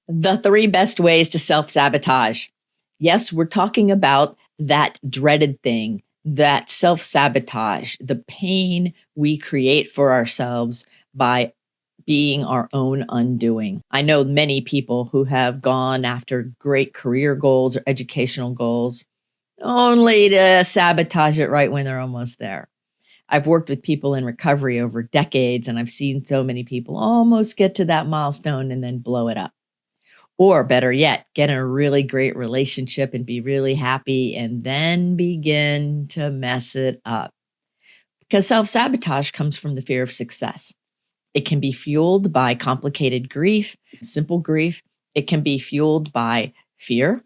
The 3 best ways to self-sabotage. Yes, we're talking about that dreaded thing, that self-sabotage, the pain we create for ourselves by being our own undoing. I know many people who have gone after great career goals or educational goals only to sabotage it right when they're almost there. I've worked with people in recovery over decades, and I've seen so many people almost get to that milestone and then blow it up. Or better yet, get in a really great relationship and be really happy and then begin to mess it up. Because self-sabotage comes from the fear of success. It can be fueled by complicated grief, simple grief. It can be fueled by fear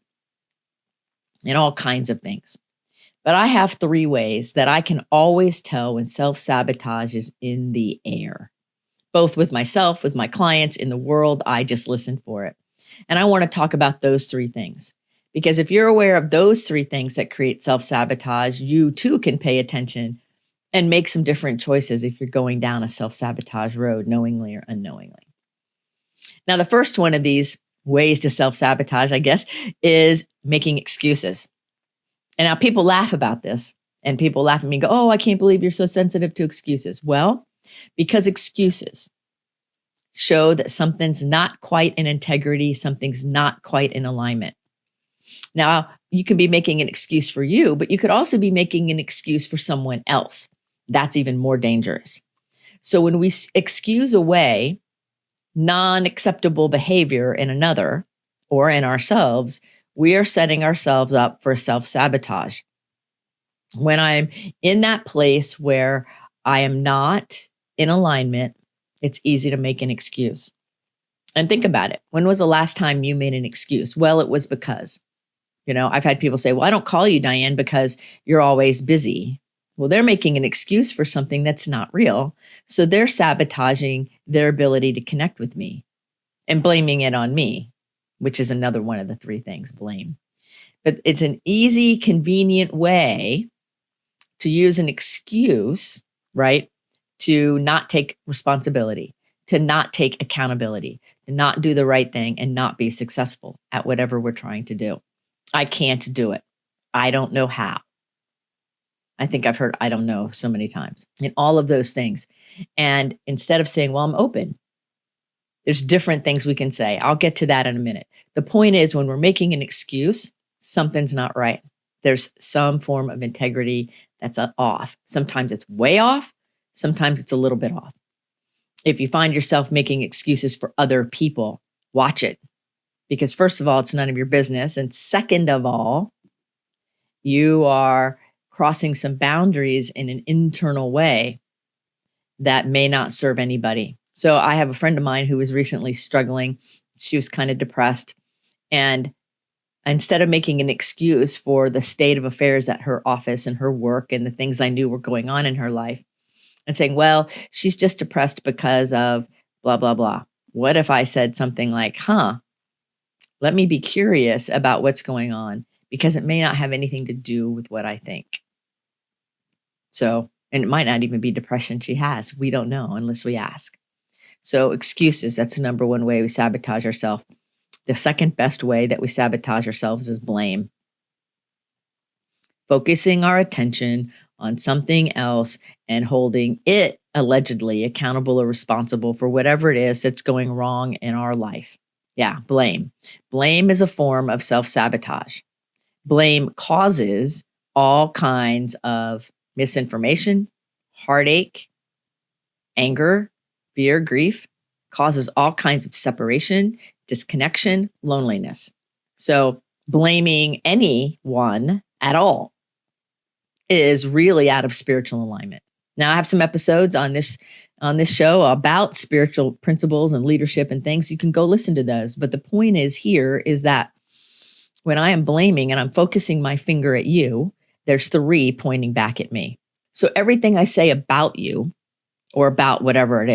and all kinds of things. But I have 3 ways that I can always tell when self-sabotage is in the air, both with myself, with my clients, in the world. I just listen for it. And I want to talk about those 3 things, because if you're aware of those 3 things that create self-sabotage, you too can pay attention and make some different choices if you're going down a self-sabotage road, knowingly or unknowingly. Now, the first one of these ways to self-sabotage, I guess, is making excuses. And now people laugh about this, and people laugh at me and go, "Oh, I can't believe you're so sensitive to excuses." Well, because excuses show that something's not quite in integrity, something's not quite in alignment. Now, you can be making an excuse for you, but you could also be making an excuse for someone else. That's even more dangerous. So when we excuse away non-acceptable behavior in another or in ourselves, we are setting ourselves up for self-sabotage. When I'm in that place where I am not in alignment, it's easy to make an excuse. And think about it. When was the last time you made an excuse? Well, it was because, I've had people say, "Well, I don't call you, Diane, because you're always busy." Well, they're making an excuse for something that's not real. So they're sabotaging their ability to connect with me and blaming it on me, which is another one of the 3 things, blame. But it's an easy, convenient way to use an excuse, right? To not take responsibility, to not take accountability, to not do the right thing and not be successful at whatever we're trying to do. I can't do it. I don't know how. I think I've heard "I don't know" so many times, and all of those things. And instead of saying, "Well, I'm open," there's different things we can say. I'll get to that in a minute. The point is, when we're making an excuse, something's not right. There's some form of integrity that's off. Sometimes it's way off. Sometimes it's a little bit off. If you find yourself making excuses for other people, watch it. Because first of all, it's none of your business. And second of all, you are crossing some boundaries in an internal way that may not serve anybody. So I have a friend of mine who was recently struggling. She was kind of depressed. And instead of making an excuse for the state of affairs at her office and her work and the things I knew were going on in her life, and saying, "Well, she's just depressed because of blah, blah, blah." What if I said something like, "Let me be curious about what's going on, because it may not have anything to do with what I think." So, and it might not even be depression she has. We don't know unless we ask. So excuses, that's the number 1 way we sabotage ourselves. The second best way that we sabotage ourselves is blame. Focusing our attention on something else and holding it allegedly accountable or responsible for whatever it is that's going wrong in our life. Yeah, blame. Blame is a form of self-sabotage. Blame causes all kinds of misinformation, heartache, anger, fear, grief, causes all kinds of separation, disconnection, loneliness. So blaming anyone at all is really out of spiritual alignment. Now, I have some episodes on this show about spiritual principles and leadership and things. You can go listen to those. But the point is that when I am blaming and I'm focusing my finger at you, there's 3 pointing back at me. So everything I say about you or about whatever it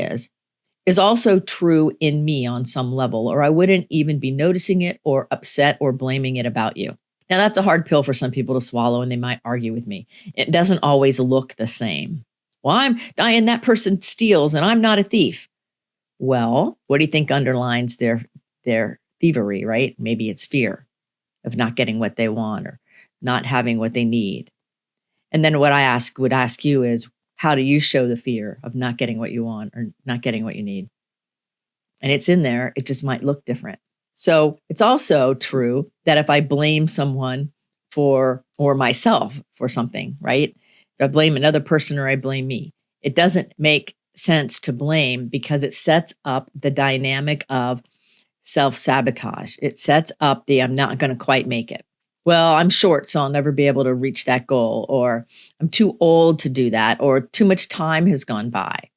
is also true in me on some level, or I wouldn't even be noticing it or upset or blaming it about you. Now, that's a hard pill for some people to swallow, and they might argue with me. It doesn't always look the same. "Well, Diane, that person steals and I'm not a thief." Well, what do you think underlines their thievery, right? Maybe it's fear of not getting what they want or not having what they need. And then what I would ask you is, how do you show the fear of not getting what you want or not getting what you need? And it's in there. It just might look different. So it's also true that if I blame someone or myself for something, right? If I blame another person or I blame me, it doesn't make sense to blame because it sets up the dynamic of self-sabotage. It sets up the I'm not going to quite make it. Well, I'm short, so I'll never be able to reach that goal, or I'm too old to do that, or too much time has gone by.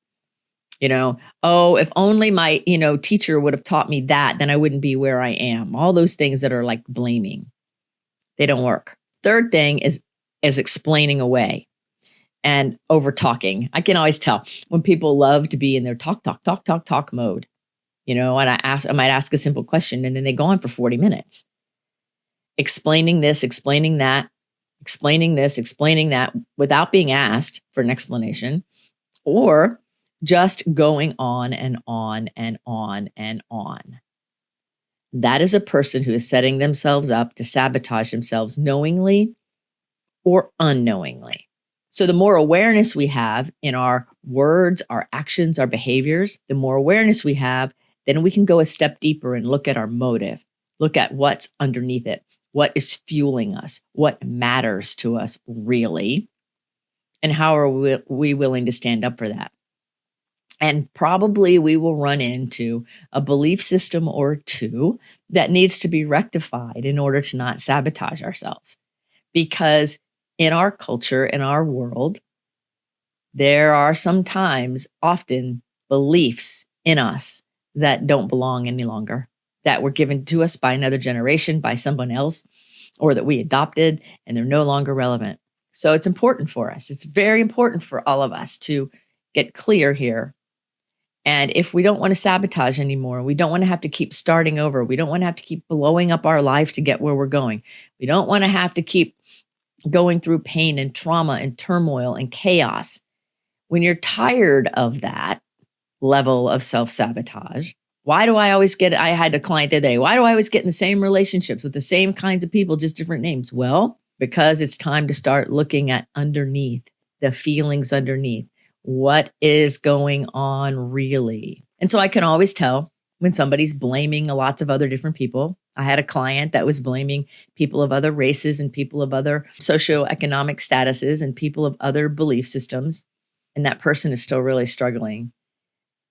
Oh, if only my, teacher would have taught me that, then I wouldn't be where I am. All those things that are like blaming, they don't work. Third thing is explaining away and over talking. I can always tell when people love to be in their talk mode, and I might ask a simple question and then they go on for 40 minutes. Explaining this, explaining that, explaining this, explaining that without being asked for an explanation, or just going on and on and on and on. That is a person who is setting themselves up to sabotage themselves knowingly or unknowingly. So the more awareness we have in our words, our actions, our behaviors, the more awareness we have, then we can go a step deeper and look at our motive, look at what's underneath it, what is fueling us, what matters to us really, and how are we willing to stand up for that. And probably we will run into a belief system or two that needs to be rectified in order to not sabotage ourselves. Because in our culture, in our world, there are sometimes, often, beliefs in us that don't belong any longer, that were given to us by another generation, by someone else, or that we adopted, and they're no longer relevant. So it's important for us. It's very important for all of us to get clear here. And if we don't want to sabotage anymore, we don't want to have to keep starting over. We don't want to have to keep blowing up our life to get where we're going. We don't want to have to keep going through pain and trauma and turmoil and chaos. When you're tired of that level of self-sabotage, why do I always get, I had a client the other day, why do I always get in the same relationships with the same kinds of people, just different names? Well, because it's time to start looking at underneath, the feelings underneath. What is going on really? And so I can always tell when somebody's blaming lots of other different people. I had a client that was blaming people of other races and people of other socioeconomic statuses and people of other belief systems. And that person is still really struggling.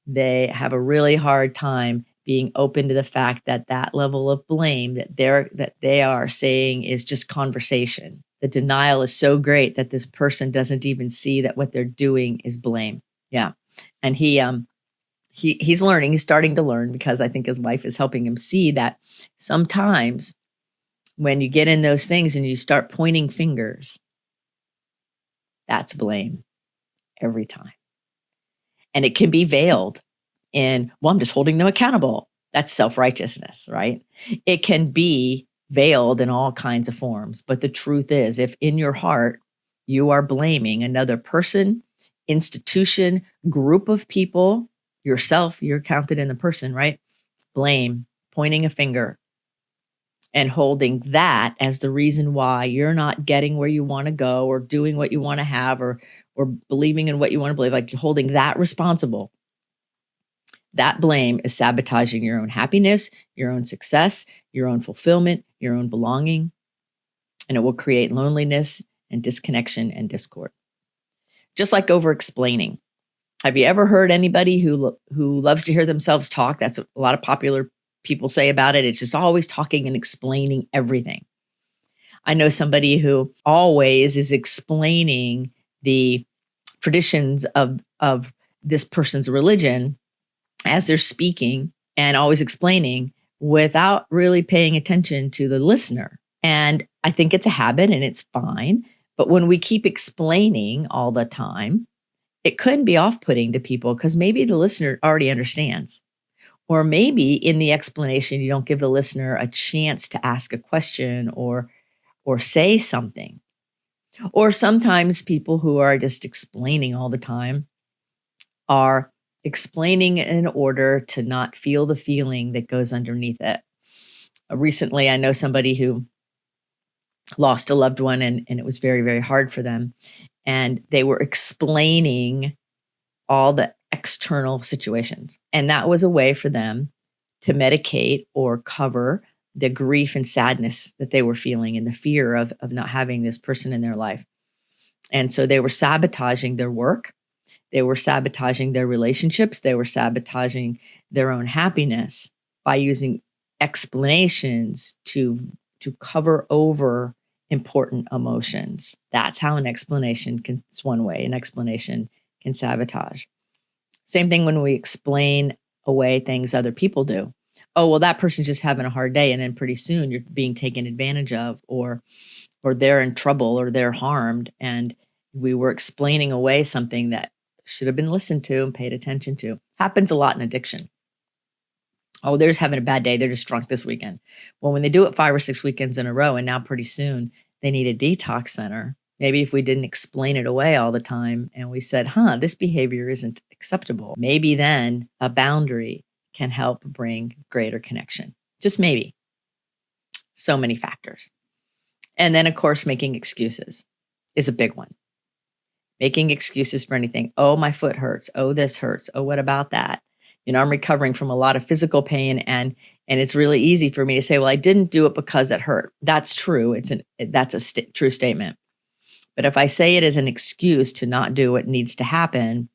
They have a really hard time being open to the fact that that level of blame that they are saying is just conversation. The denial is so great that this person doesn't even see that what they're doing is blame. Yeah. And he's learning, he's starting to learn, because I think his wife is helping him see that sometimes when you get in those things and you start pointing fingers, that's blame every time. And it can be veiled in, well, I'm just holding them accountable. That's self-righteousness, right? It can be veiled in all kinds of forms. But the truth is, if in your heart you are blaming another person, institution, group of people, yourself, you're counted in the person, right? Blame, pointing a finger, and holding that as the reason why you're not getting where you want to go or doing what you want to have or believing in what you want to believe, like you're holding that responsible. That blame is sabotaging your own happiness, your own success, your own fulfillment, your own belonging, and it will create loneliness and disconnection and discord. Just like over-explaining. Have you ever heard anybody who loves to hear themselves talk? That's what a lot of popular people say about it. It's just always talking and explaining everything. I know somebody who always is explaining the traditions of this person's religion as they're speaking, and always explaining without really paying attention to the listener. And I think it's a habit and it's fine. But when we keep explaining all the time, it could be off-putting to people because maybe the listener already understands. Or maybe in the explanation, you don't give the listener a chance to ask a question or say something. Or sometimes people who are just explaining all the time are explaining in order to not feel the feeling that goes underneath it. Recently, I know somebody who lost a loved one, and it was very, very hard for them. And they were explaining all the external situations. And that was a way for them to medicate or cover the grief and sadness that they were feeling and the fear of not having this person in their life. And so they were sabotaging their work. They were sabotaging their relationships. They were sabotaging their own happiness by using explanations to cover over important emotions. That's how an explanation can, it's one way an explanation can sabotage. Same thing when we explain away things other people do. Oh, well, that person's just having a hard day. And then pretty soon you're being taken advantage of, or they're in trouble, or they're harmed. And we were explaining away something that should have been listened to and paid attention to. Happens a lot in addiction. Oh, they're just having a bad day. They're just drunk this weekend. Well, when they do it 5 or 6 weekends in a row, and now pretty soon they need a detox center. Maybe if we didn't explain it away all the time and we said, this behavior isn't acceptable, maybe then a boundary can help bring greater connection. Just maybe. So many factors. And then, of course, making excuses is a big one. Making excuses for anything. Oh, my foot hurts. Oh, this hurts. Oh, what about that? I'm recovering from a lot of physical pain, and it's really easy for me to say, well, I didn't do it because it hurt. That's true. That's a true statement. But if I say it as an excuse to not do what needs to happen,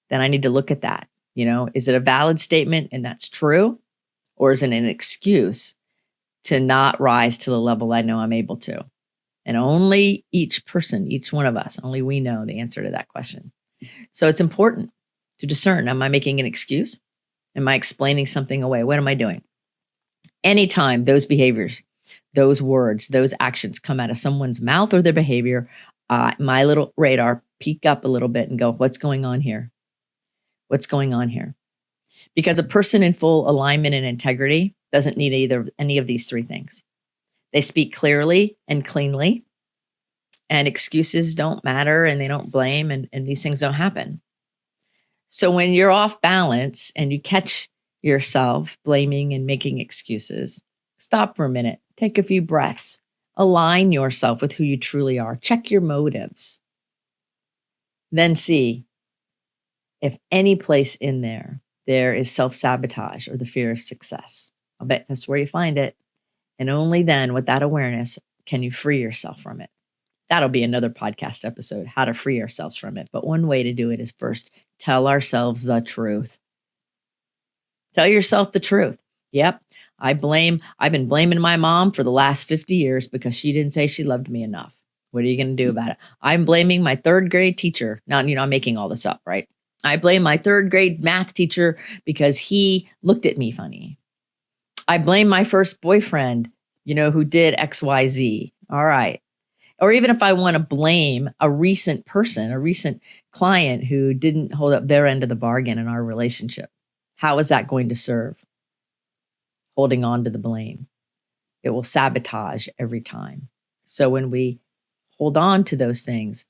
then I need to look at that. Is it a valid statement and that's true? Or is it an excuse to not rise to the level I know I'm able to? And only each person, each one of us, only we know the answer to that question. So it's important to discern. Am I making an excuse? Am I explaining something away? What am I doing? Anytime those behaviors, those words, those actions come out of someone's mouth or their behavior, my little radar peak up a little bit and go, what's going on here? What's going on here? Because a person in full alignment and integrity doesn't need any of these three things. They speak clearly and cleanly, and excuses don't matter, and they don't blame, and these things don't happen. So when you're off balance and you catch yourself blaming and making excuses, stop for a minute, take a few breaths, align yourself with who you truly are, check your motives, then see if any place in there is self-sabotage or the fear of success. I'll bet that's where you find it. And only then, with that awareness, can you free yourself from it. That'll be another podcast episode, how to free ourselves from it. But one way to do it is first tell ourselves the truth. Tell yourself the truth. Yep, I've been blaming my mom for the last 50 years because she didn't say she loved me enough. What are you going to do about it? I'm blaming my third grade teacher. Now, I'm making all this up, right? I blame my third grade math teacher because he looked at me funny. I blame my first boyfriend, who did X, Y, Z. All right. Or even if I want to blame a recent person, a recent client who didn't hold up their end of the bargain in our relationship, how is that going to serve? Holding on to the blame. It will sabotage every time. So when we hold on to those things,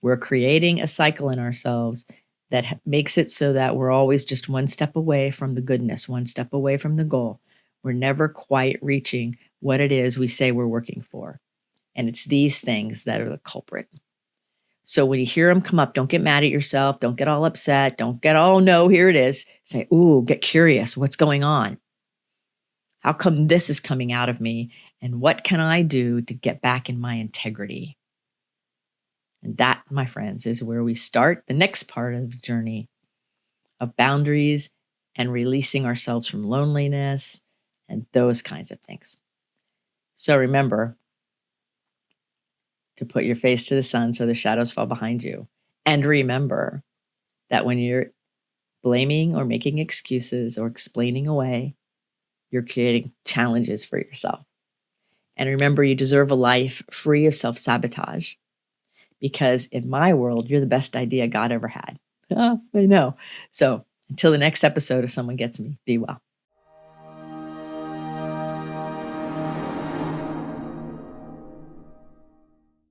we're creating a cycle in ourselves that makes it so that we're always just one step away from the goodness, one step away from the goal. We're never quite reaching what it is we say we're working for. And it's these things that are the culprit. So when you hear them come up, don't get mad at yourself. Don't get all upset. Don't get, oh no, here it is. Say, ooh, get curious. What's going on? How come this is coming out of me? And what can I do to get back in my integrity? And that, my friends, is where we start the next part of the journey of boundaries and releasing ourselves from loneliness and those kinds of things. So remember to put your face to the sun so the shadows fall behind you. And remember that when you're blaming or making excuses or explaining away, you're creating challenges for yourself. And remember, you deserve a life free of self-sabotage, because in my world, you're the best idea God ever had. I know. So until the next episode, if someone gets me, be well.